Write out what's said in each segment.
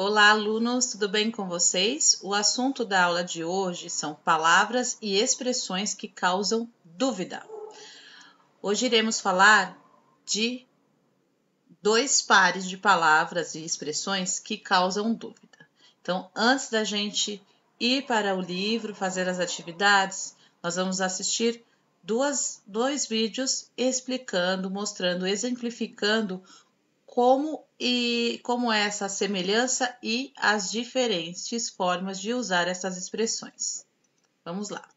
Olá, alunos, tudo bem com vocês? O assunto da aula de hoje são palavras e expressões que causam dúvida. Hoje iremos falar de dois pares de palavras e expressões que causam dúvida. Então, antes da gente ir para o livro, fazer as atividades, nós vamos assistir dois vídeos explicando, mostrando, exemplificando como é essa semelhança e as diferentes formas de usar essas expressões. Vamos lá.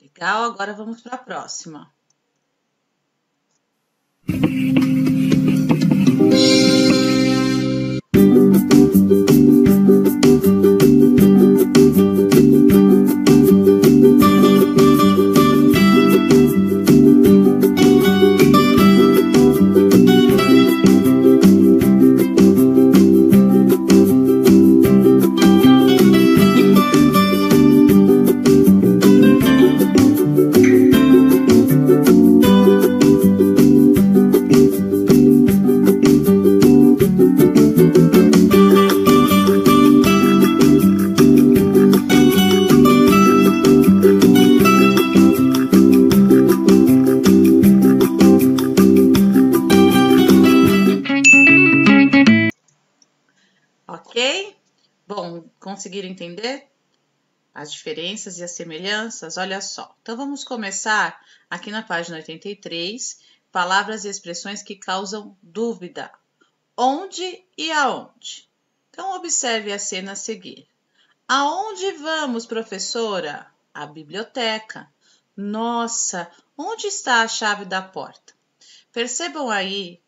Legal, agora vamos para a próxima. Ok? Bom, conseguiram entender as diferenças e as semelhanças? Olha só. Então, vamos começar aqui na página 83, palavras e expressões que causam dúvida. Onde e aonde? Então, observe a cena a seguir. Aonde vamos, professora? À biblioteca. Nossa, onde está a chave da porta? Percebam aí,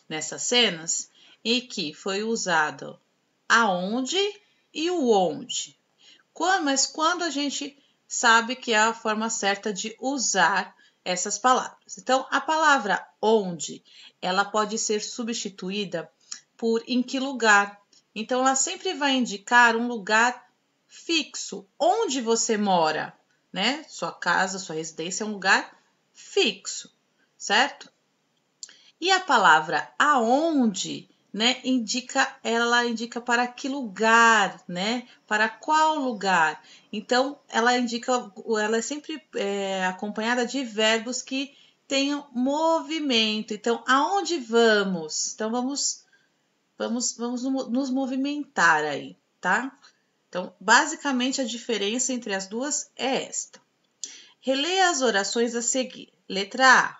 nessas cenas, em que foi usado aonde e o onde. Mas quando a gente sabe que é a forma certa de usar essas palavras. Então, a palavra onde, ela pode ser substituída por em que lugar. Então, ela sempre vai indicar um lugar fixo. Onde você mora, né? Sua casa, sua residência é um lugar fixo, certo? E a palavra aonde, né, ela indica para que lugar, né? Para qual lugar? Então, ela é sempre acompanhada de verbos que tenham movimento. Então, aonde vamos? Então, vamos nos movimentar aí, tá? Então, basicamente, a diferença entre as duas é esta. Releia as orações a seguir. Letra A.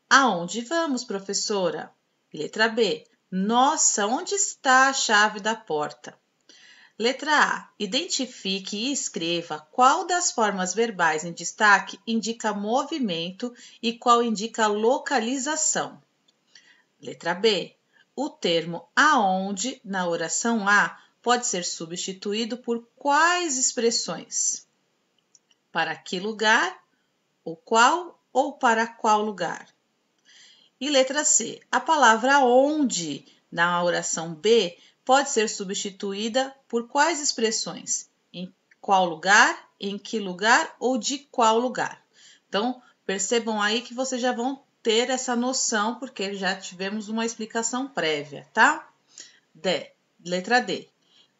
Aonde vamos, professora? Letra B. Nossa, onde está a chave da porta? Letra A. Identifique e escreva qual das formas verbais em destaque indica movimento e qual indica localização. Letra B. O termo aonde na oração A pode ser substituído por quais expressões? Para que lugar, o qual ou para qual lugar? E letra C. A palavra onde na oração B pode ser substituída por quais expressões? Em qual lugar, em que lugar ou de qual lugar? Então, percebam aí que vocês já vão ter essa noção, porque já tivemos uma explicação prévia, tá? Letra D.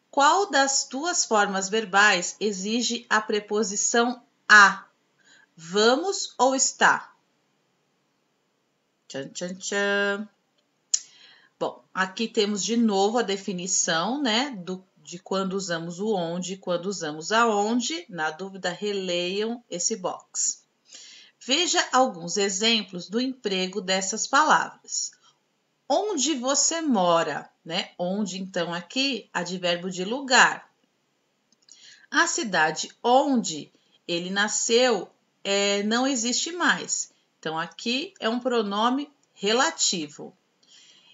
Qual das duas formas verbais exige a preposição a? Vamos ou está? Tchan, tchan, tchan. Bom, aqui temos de novo a definição, né, de quando usamos o onde e quando usamos aonde. Na dúvida, releiam esse box. Veja alguns exemplos do emprego dessas palavras. Onde você mora, né? Onde, então, aqui, advérbio de lugar. A cidade onde ele nasceu não existe mais. Então, aqui é um pronome relativo.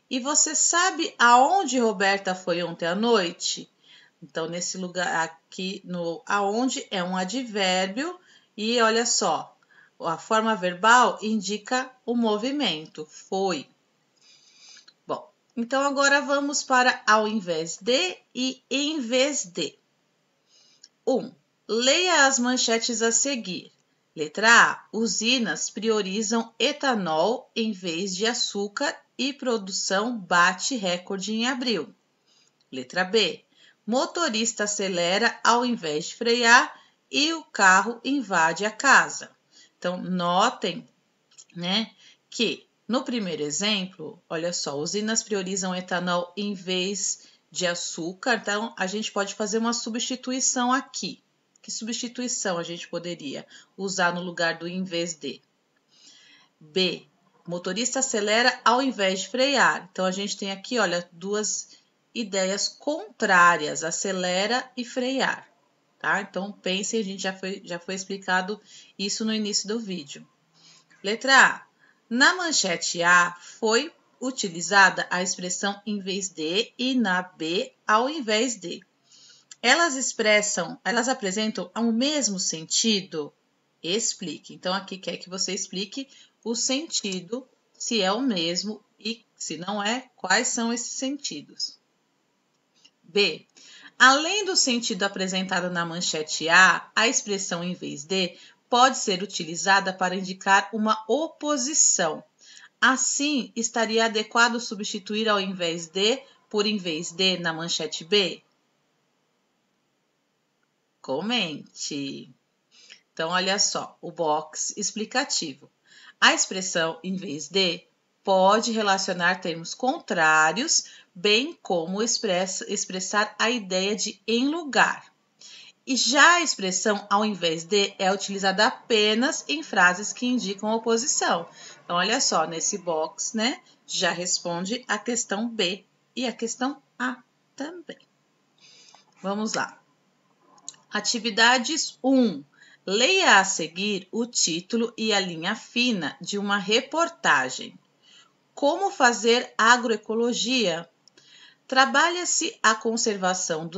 E você sabe aonde Roberta foi ontem à noite? Então, nesse lugar aqui, no aonde é um advérbio. E olha só, a forma verbal indica o movimento, foi. Bom, então agora vamos para ao invés de e em vez de. 1. Leia as manchetes a seguir. Letra A. Usinas priorizam etanol em vez de açúcar e produção bate recorde em abril. Letra B. Motorista acelera ao invés de frear e o carro invade a casa. Então, notem, né, que no primeiro exemplo, olha só, usinas priorizam etanol em vez de açúcar. Então, a gente pode fazer uma substituição aqui. Que substituição a gente poderia usar no lugar do em vez de? B. Motorista acelera ao invés de frear. Então, a gente tem aqui, olha, duas ideias contrárias, acelera e frear, tá? Então, pensem, a gente já foi explicado isso no início do vídeo. Letra A. Na manchete A foi utilizada a expressão em vez de e na B ao invés de. Elas apresentam o mesmo sentido? Explique. Então, aqui quer que você explique o sentido, se é o mesmo e se não é, quais são esses sentidos. B. Além do sentido apresentado na manchete A, a expressão em vez de pode ser utilizada para indicar uma oposição. Assim, estaria adequado substituir ao invés de por em vez de na manchete B? Comente. Então, olha só, o box explicativo. A expressão em vez de pode relacionar termos contrários, bem como expressar a ideia de em lugar. E já a expressão ao invés de é utilizada apenas em frases que indicam oposição. Então, olha só, nesse box, né, já responde a questão B e a questão A também. Vamos lá. Atividades 1. Leia a seguir o título e a linha fina de uma reportagem. Como fazer agroecologia? Trabalha-se a conservação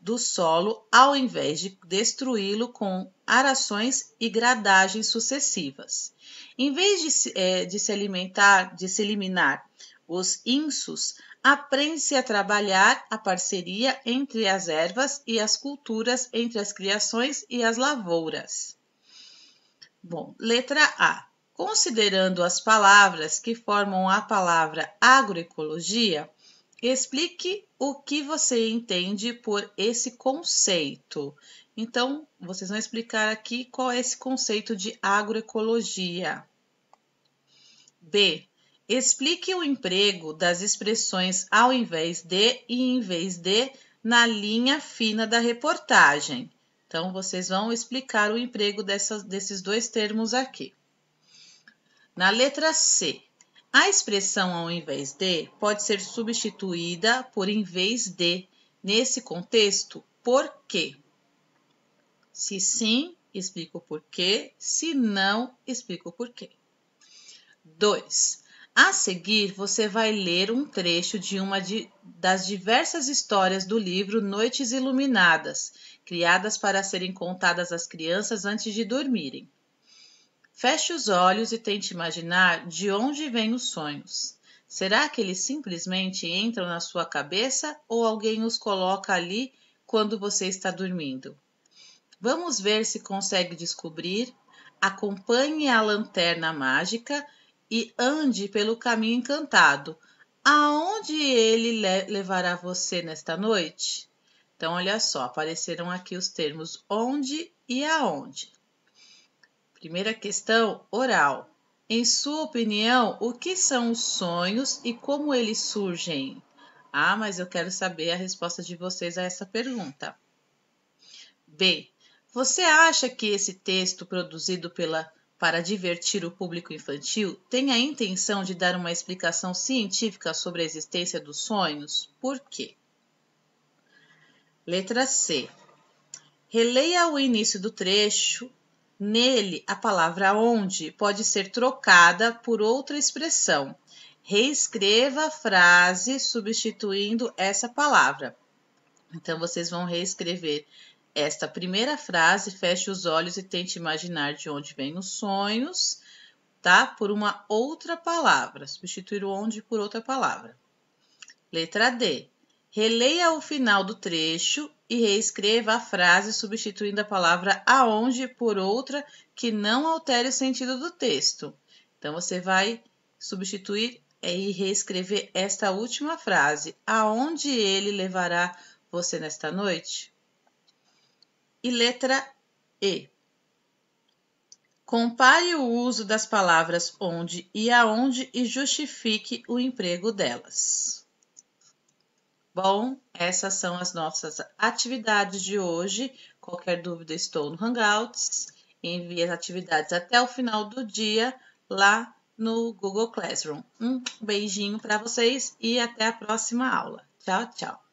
do solo ao invés de destruí-lo com arações e gradagens sucessivas. Em vez de se eliminar os insos, aprende-se a trabalhar a parceria entre as ervas e as culturas, entre as criações e as lavouras. Bom, letra A. Considerando as palavras que formam a palavra agroecologia, explique o que você entende por esse conceito. Então, vocês vão explicar aqui qual é esse conceito de agroecologia. B. Explique o emprego das expressões ao invés de e em vez de na linha fina da reportagem. Então, vocês vão explicar o emprego desses dois termos aqui. Na letra C, a expressão ao invés de pode ser substituída por em vez de. Nesse contexto, por quê? Se sim, explica o porquê. Se não, explica o porquê. 2. A seguir, você vai ler um trecho de uma das diversas histórias do livro Noites Iluminadas, criadas para serem contadas às crianças antes de dormirem. Feche os olhos e tente imaginar de onde vêm os sonhos. Será que eles simplesmente entram na sua cabeça ou alguém os coloca ali quando você está dormindo? Vamos ver se consegue descobrir. Acompanhe a lanterna mágica e ande pelo caminho encantado. Aonde ele levará você nesta noite? Então, olha só, apareceram aqui os termos onde e aonde. Primeira questão, oral. Em sua opinião, o que são os sonhos e como eles surgem? Ah, mas eu quero saber a resposta de vocês a essa pergunta. B. Você acha que esse texto produzido para divertir o público infantil tem a intenção de dar uma explicação científica sobre a existência dos sonhos? Por quê? Letra C. Releia o início do trecho. Nele, a palavra onde pode ser trocada por outra expressão. Reescreva a frase substituindo essa palavra. Então, vocês vão reescrever esta primeira frase, feche os olhos e tente imaginar de onde vêm os sonhos, tá? Por uma outra palavra. Substituir o onde por outra palavra. Letra D. Releia o final do trecho e reescreva a frase substituindo a palavra aonde por outra que não altere o sentido do texto. Então, você vai substituir e reescrever esta última frase. Aonde ele levará você nesta noite? E letra E. Compare o uso das palavras onde e aonde e justifique o emprego delas. Bom, essas são as nossas atividades de hoje. Qualquer dúvida, estou no Hangouts. Envie as atividades até o final do dia lá no Google Classroom. Um beijinho para vocês e até a próxima aula. Tchau, tchau.